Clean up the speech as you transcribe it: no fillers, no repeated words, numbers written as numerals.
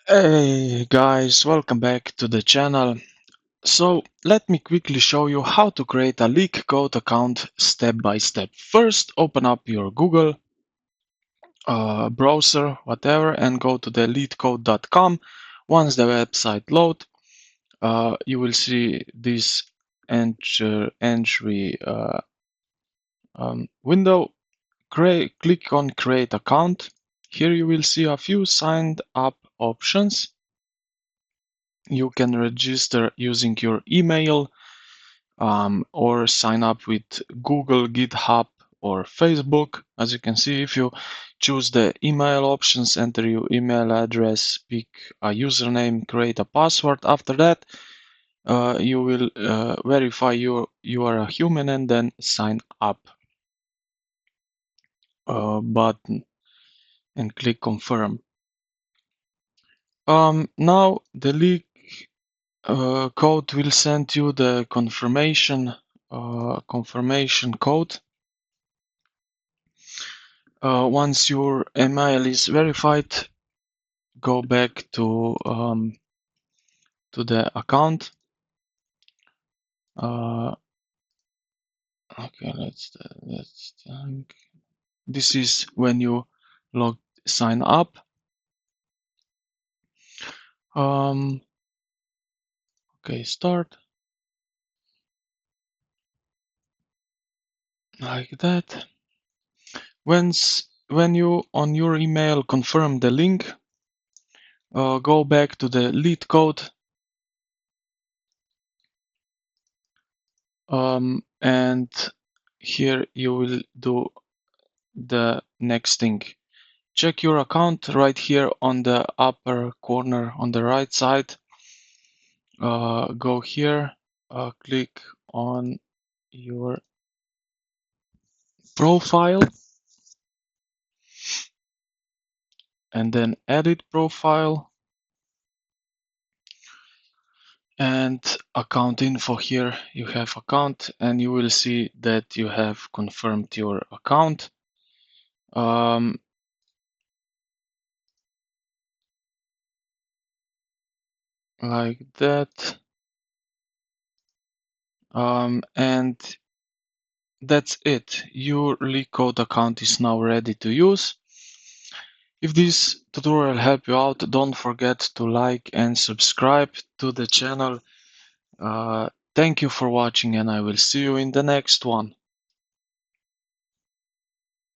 Hey guys, welcome back to the channel. So let me quickly show you how to create a LeetCode account step by step. First, open up your Google browser, whatever, and go to the LeetCode.com. Once the website load, you will see this entry window. Click on Create Account. Here you will see a few signed up options. You can register using your email or sign up with Google, GitHub, or Facebook. As you can see, if you choose the email options, enter your email address, pick a username, create a password. After that, you will verify you are a human and then sign up button and click confirm. Now the leak code will send you the confirmation code. Once your email is verified, go back to the account. Okay, let's think. This is when you sign up. Okay, start like that. When you on your email confirm the link, go back to the LeetCode. And here you will do the next thing. Check your account right here on the upper corner on the right side. Go here, click on your profile and then edit profile and account info. Here you have account and you will see that you have confirmed your account. Like that. And that's it. Your LeetCode account is now ready to use. If this tutorial helped you out, don't forget to like and subscribe to the channel. Thank you for watching and I will see you in the next one.